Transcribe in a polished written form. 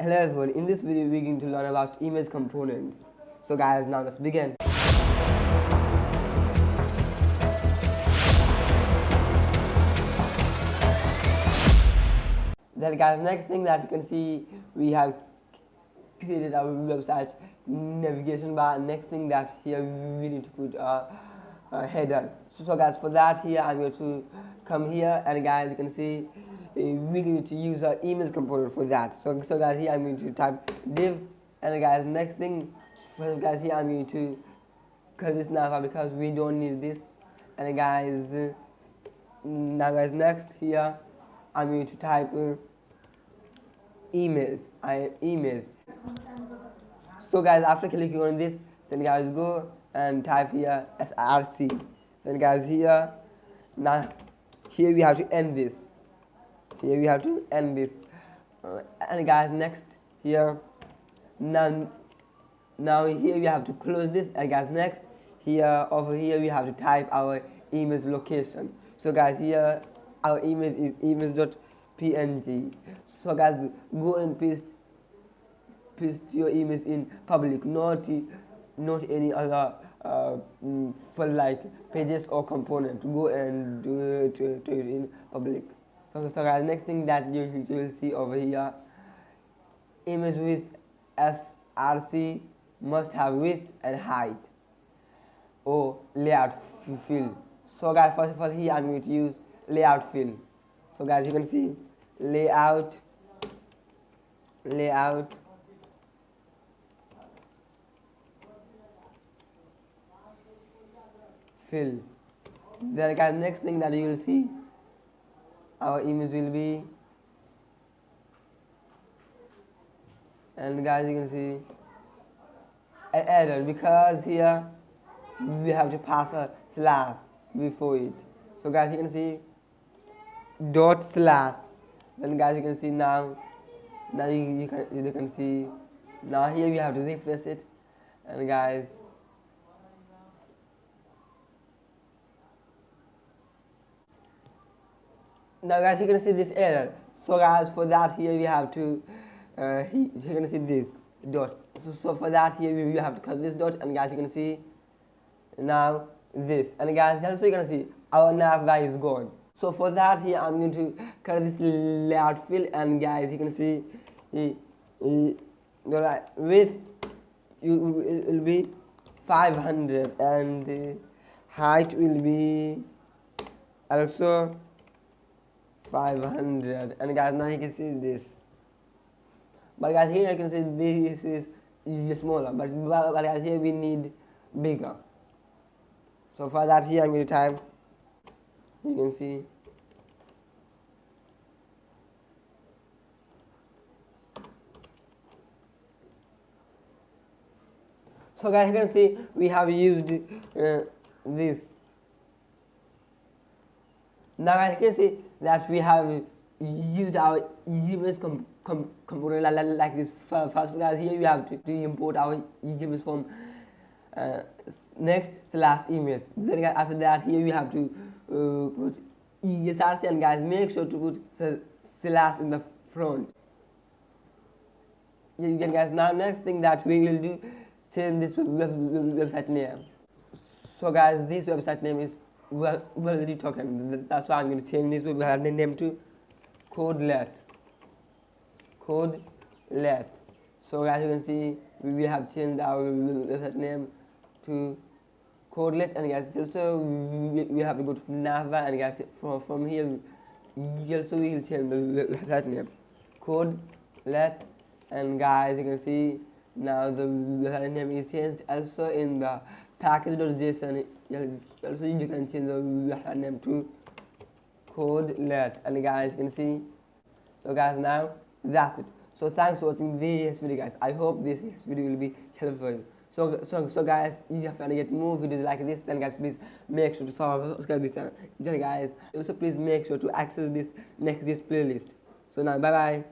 Hello everyone, in this video we're going to learn about image components. So guys, now let's begin. Then guys, next thing that you can see, we have created our website navigation bar. Next thing that here we need to put a header. So guys, for that here I'm going to come here, and guys you can see we need to use our image component for that. So guys, here I'm going to type div, and guys next thing, guys here I'm going to cut this now because we don't need this. And guys now guys, next here I'm going to type image. So guys, after clicking on this, then guys go and type here src. Then guys here, now here we have to end this. And guys next here, now here we have to close this. And guys next here, over here we have to type our image location. So guys here our image is image.png. So guys go and paste your image in public, not any other for like pages or component. Go and do it in public. So guys, next thing that you will see over here, image with src must have width and height or layout fill. So guys, first of all here I'm going to use layout fill. So guys you can see layout fill. Then guys next thing that you will see, our image will be, and guys you can see an error because here we have to pass a slash before it. So guys you can see dot slash. Then guys you can see now you can see now here we have to refresh it. And guys now guys you can see this error. So guys for that here we have to you can see this dot. So for that here we have to cut this dot, and guys you can see now this. And guys also you can see our nav bar is gone. So for that here I'm going to cut this layout fill, and guys you can see the width will be 500 and the height will be also 500. And guys now you can see this, but guys here you can see this is smaller, but guys here we need bigger. So for that here I'm going to type, you can see so guys you can see we have used this. Now guys you can see that we have used our image component like this. First guys here we have to import our image from next/image. Then guys, after that here we have to put src, and guys make sure to put slash in the front. You can guys now next thing that we will do, change this website name. So guys this website name is already token. That's why I'm going to change this website name to codelet. So guys you can see we have changed our website name to codelet. And guys also we have to go to navbar, and guys from here also we will change the website name codelet. And guys you can see now the website name is changed. Also in the package.json also you can change the website name to codelet. And guys you can see, so guys now that's it. So thanks for watching this video guys. I hope this video will be helpful for you. So guys, if you want to get more videos like this, then guys please make sure to subscribe this channel. Then guys also please make sure to access this NextJs playlist. So now bye bye.